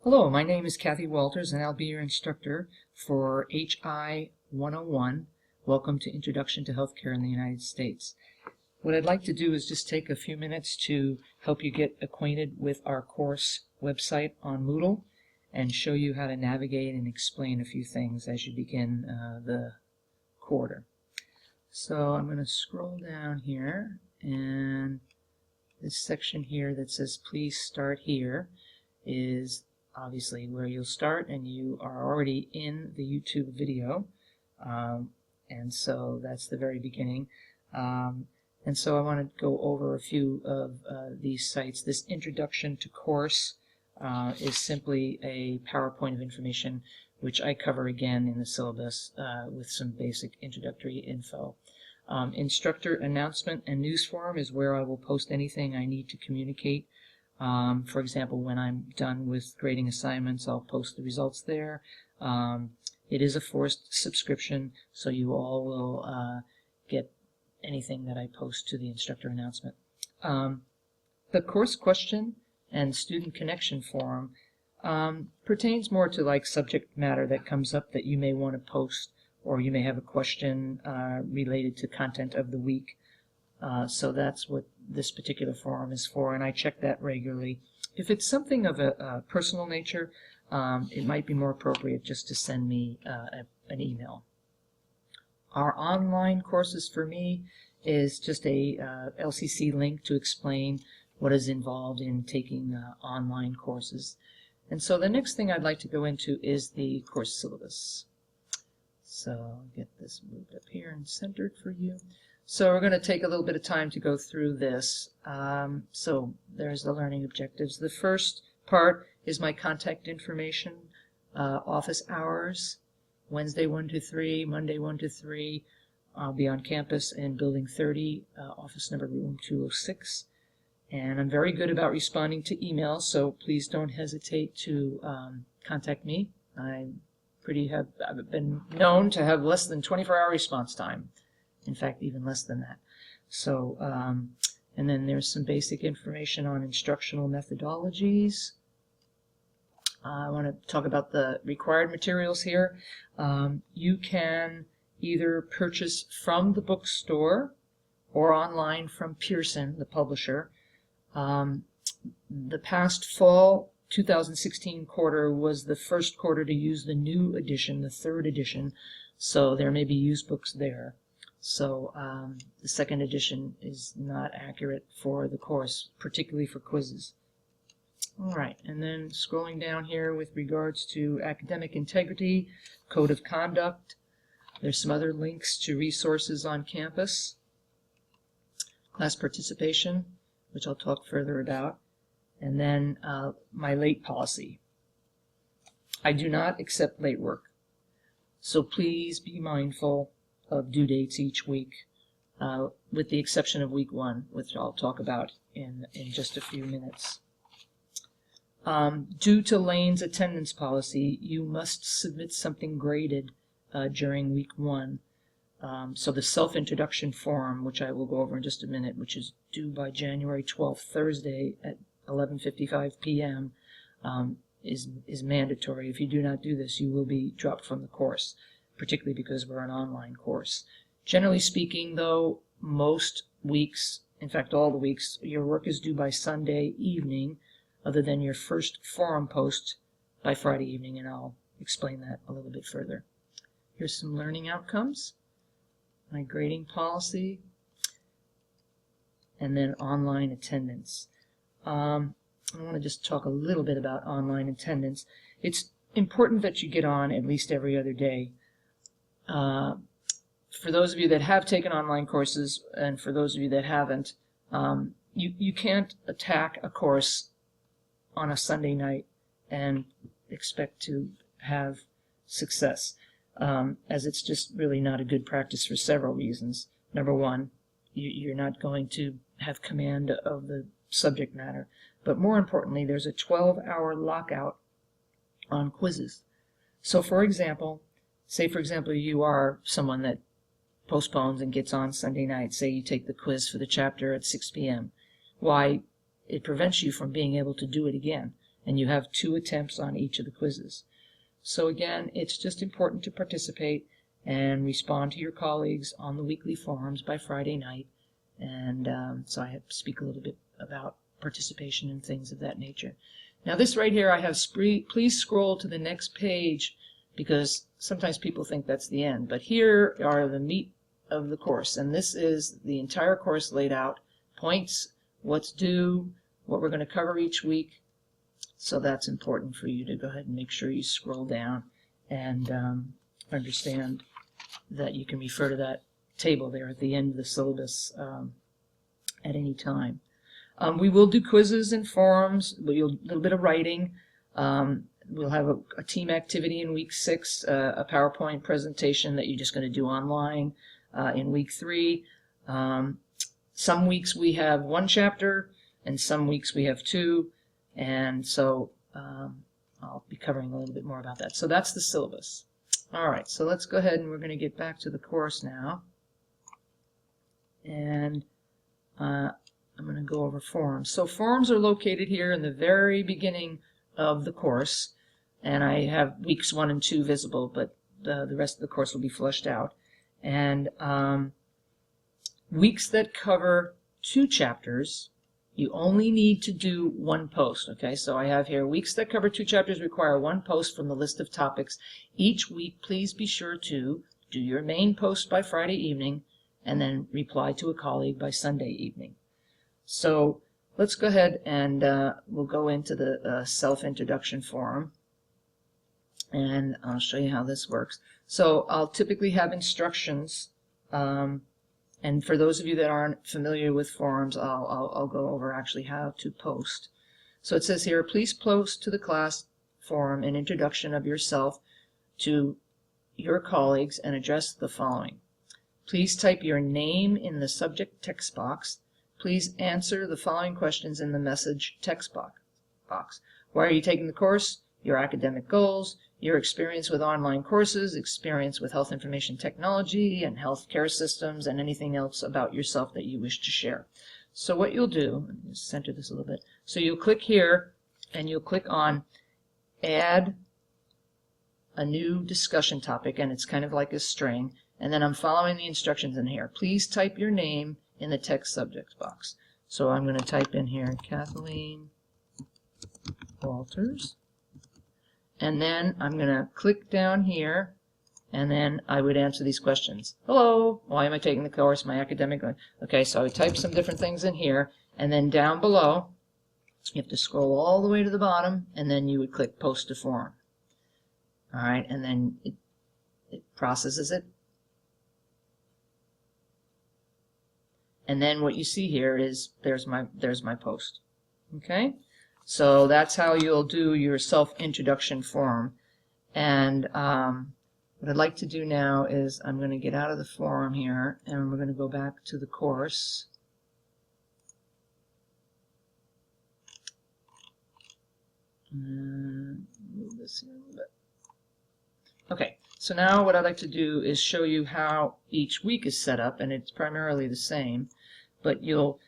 Hello, my name is Kathy Walters, and I'll be your instructor for HI 101. Welcome to Introduction to Healthcare in the United States. What I'd like to do is just take a few minutes to help you get acquainted with our course website on Moodle and show you how to navigate and explain a few things as you begin the quarter. So I'm going to scroll down here, and this section here that says please start here is obviously where you'll start, and you are already in the YouTube video, and so that's the very beginning. And so I want to go over a few of these sites. This introduction to course is simply a PowerPoint of information which I cover again in the syllabus with some basic introductory info. Instructor announcement and news forum is where I will post anything I need to communicate. For example, when I'm done with grading assignments, I'll post the results there. It is a forced subscription, so you all will get anything that I post to the instructor announcement. The course question and student connection forum pertains more to like subject matter that comes up that you may want to post, or you may have a question related to content of the week. So that's what this particular forum is for, and I check that regularly. If it's something of a personal nature, it might be more appropriate just to send me an email. Our online courses for me is just a LCC link to explain what is involved in taking online courses. And so the next thing I'd like to go into is the course syllabus. So I'll get this moved up here and centered for you. So we're going to take a little bit of time to go through this. So there's the learning objectives. The first part is my contact information, office hours, Wednesday 1 to 3, Monday 1 to 3. I'll be on campus in Building 30, office number room 206. And I'm very good about responding to emails, so please don't hesitate to contact me. I've been known to have less than 24-hour response time. In fact, even less than that. So, and then there's some basic information on instructional methodologies. I want to talk about the required materials here. You can either purchase from the bookstore or online from Pearson, the publisher. The past fall 2016 quarter was the first quarter to use the new edition, the third edition, so there may be used books there. So the second edition is not accurate for the course, particularly for quizzes. All right, and then scrolling down here with regards to academic integrity, code of conduct, there's some other links to resources on campus, class participation, which I'll talk further about, and then my late policy. I do not accept late work, so please be mindful of due dates each week, with the exception of week 1, which I'll talk about in just a few minutes. Due to Lane's attendance policy, you must submit something graded during week 1. So the self-introduction form, which I will go over in just a minute, which is due by January 12th, Thursday at 11:55 p.m., is mandatory. If you do not do this, you will be dropped from the course, particularly because we're an online course. Generally speaking, though, most weeks, in fact all the weeks, your work is due by Sunday evening, other than your first forum post by Friday evening, and I'll explain that a little bit further. Here's some learning outcomes, my grading policy, and then online attendance. I want to just talk a little bit about online attendance. It's important that you get on at least every other day. For those of you that have taken online courses, and for those of you that haven't, you can't attack a course on a Sunday night and expect to have success, as it's just really not a good practice for several reasons. Number one, you're not going to have command of the subject matter, but more importantly, there's a 12-hour lockout on quizzes. So for example, say for example you are someone that postpones and gets on Sunday night. Say you take the quiz for the chapter at 6 p.m. Why, it prevents you from being able to do it again. and you have 2 attempts on each of the quizzes. So again, it's just important to participate and respond to your colleagues on the weekly forums by Friday night. And so I have to speak a little bit about participation and things of that nature. Now this right here I have, please scroll to the next page, because sometimes people think that's the end. But here are the meat of the course, and this is the entire course laid out, points, what's due, what we're going to cover each week. So that's important for you to go ahead and make sure you scroll down and understand that you can refer to that table there at the end of the syllabus at any time. We will do quizzes and forums, a little bit of writing. We'll have a team activity in week 6, a PowerPoint presentation that you're just going to do online in week 3. Some weeks we have 1 chapter, and some weeks we have 2. And so I'll be covering a little bit more about that. So that's the syllabus. All right, so let's go ahead and we're going to get back to the course now. And I'm going to go over forums. So forums are located here in the very beginning of the course. And I have weeks 1 and 2 visible, but the rest of the course will be flushed out. And weeks that cover 2 chapters, you only need to do 1 post. Okay, so I have here weeks that cover 2 chapters require 1 post from the list of topics. Each week, please be sure to do your main post by Friday evening and then reply to a colleague by Sunday evening. So let's go ahead and we'll go into the self-introduction forum, and I'll show you how this works. So I'll typically have instructions. And for those of you that aren't familiar with forums, I'll go over actually how to post. So it says here, please post to the class forum an introduction of yourself to your colleagues and address the following. Please type your name in the subject text box. Please answer the following questions in the message text box. Why are you taking the course? Your academic goals, your experience with online courses, experience with health information technology and healthcare systems, and anything else about yourself that you wish to share. So what you'll do, let me just center this a little bit. So you'll click here and you'll click on add a new discussion topic, and it's kind of like a string. And then I'm following the instructions in here. Please type your name in the text subject box. So I'm going to type in here Kathleen Walters. And then I'm going to click down here, and then I would answer these questions. Hello, why am I taking the course? My academic. Okay, so I would type some different things in here, and then down below, you have to scroll all the way to the bottom, and then you would click Post to Forum. All right, and then it processes it. And then what you see here is there's my post. Okay? So that's how you'll do your self-introduction form. And what I'd like to do now is I'm going to get out of the forum here, and we're going to go back to the course. And move this here a little bit. Okay, so now what I'd like to do is show you how each week is set up, and it's primarily the same, but you'll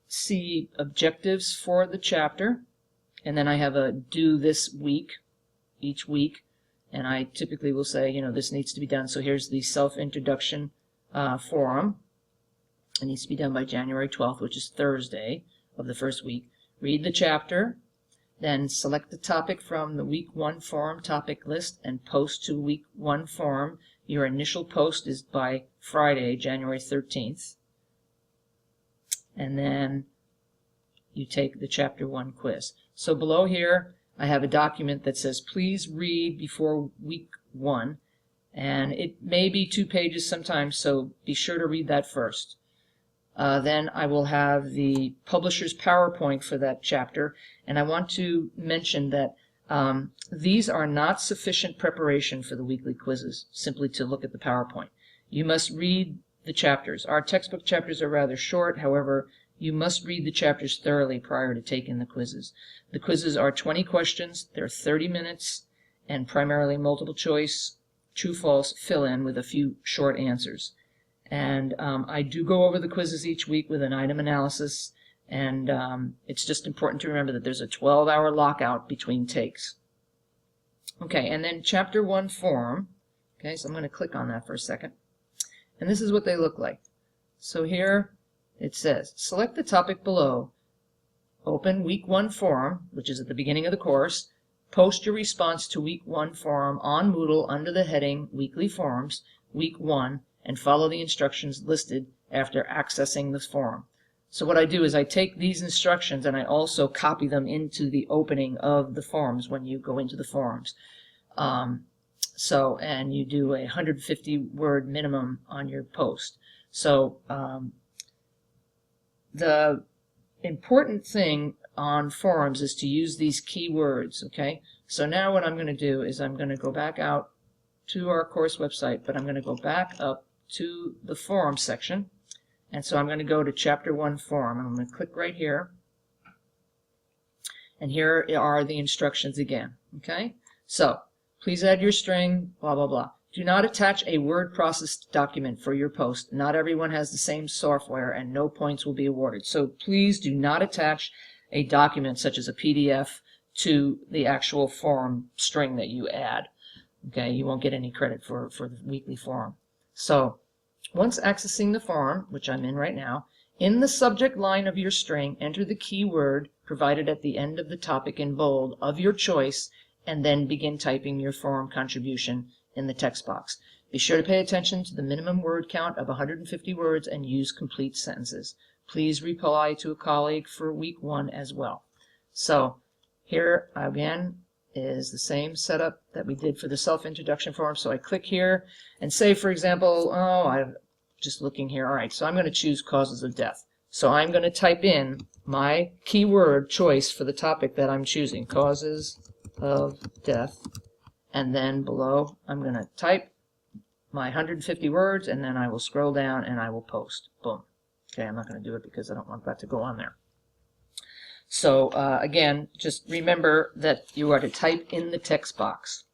see objectives for the chapter, and then I have a due this week, each week, and I typically will say, this needs to be done. So here's the self-introduction forum. It needs to be done by January 12th, which is Thursday of the first week. Read the chapter, then select the topic from the week 1 forum topic list and post to week 1 forum. Your initial post is by Friday, January 13th. And then you take the chapter 1 quiz. So below here I have a document that says please read before week 1, and it may be 2 pages sometimes, so be sure to read that first. Then I will have the publisher's PowerPoint for that chapter, and I want to mention that these are not sufficient preparation for the weekly quizzes, simply to look at the PowerPoint. You must read the chapters. Our textbook chapters are rather short, however, you must read the chapters thoroughly prior to taking the quizzes. The quizzes are 20 questions, they're 30 minutes, and primarily multiple choice, true, false, fill in with a few short answers. And I do go over the quizzes each week with an item analysis, And it's just important to remember that there's a 12-hour lockout between takes. Okay, and then Chapter 1 form. Okay, so I'm going to click on that for a second. And this is what they look like. So here it says, select the topic below, open Week 1 forum, which is at the beginning of the course, post your response to Week 1 forum on Moodle under the heading Weekly Forums, Week 1, and follow the instructions listed after accessing the forum. So what I do is I take these instructions and I also copy them into the opening of the forums when you go into the forums. And you do a 150-word minimum on your post. So the important thing on forums is to use these keywords, okay? So now what I'm going to do is I'm going to go back out to our course website, but I'm going to go back up to the forum section. And so I'm going to go to Chapter 1 forum, and I'm going to click right here. And here are the instructions again, okay? So please add your string, blah, blah, blah. Do not attach a word processed document for your post. Not everyone has the same software, and no points will be awarded. So please do not attach a document such as a PDF to the actual forum string that you add. Okay, you won't get any credit for the weekly forum. So once accessing the forum, which I'm in right now, in the subject line of your string, enter the keyword provided at the end of the topic in bold of your choice, and then begin typing your forum contribution in the text box. Be sure to pay attention to the minimum word count of 150 words and use complete sentences. Please reply to a colleague for Week 1 as well. So here again is the same setup that we did for the self-introduction form. So I click here and say, for example, I'm just looking here. All right, so I'm going to choose causes of death. So I'm going to type in my keyword choice for the topic that I'm choosing, causes of death, and then below I'm going to type my 150 words, and then I will scroll down and I will post. Boom. Okay, I'm not going to do it because I don't want that to go on there. So again, just remember that you are to type in the text box.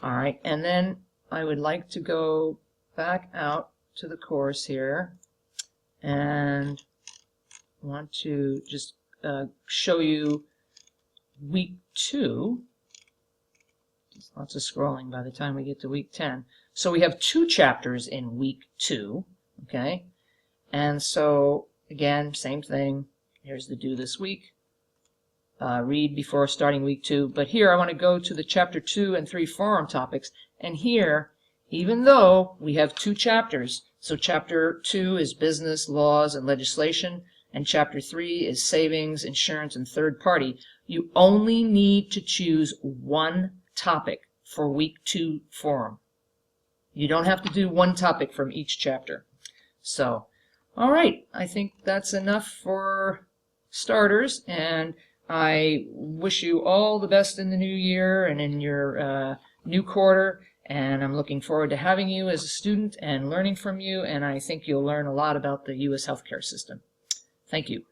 All right, and then I would like to go back out to the course here and want to just show you Week 2. There's lots of scrolling by the time we get to Week 10. So we have 2 chapters in Week 2, okay? And so, again, same thing. Here's the do this week. Read before starting Week 2. But here I want to go to the Chapter 2 and 3 forum topics. And here, even though we have 2 chapters, so Chapter 2 is business, laws, and legislation, and Chapter 3 is savings, insurance, and third party, you only need to choose one topic for Week 2 forum. You don't have to do one topic from each chapter. So, all right, I think that's enough for starters, and I wish you all the best in the new year and in your new quarter, and I'm looking forward to having you as a student and learning from you, and I think you'll learn a lot about the U.S. healthcare system. Thank you.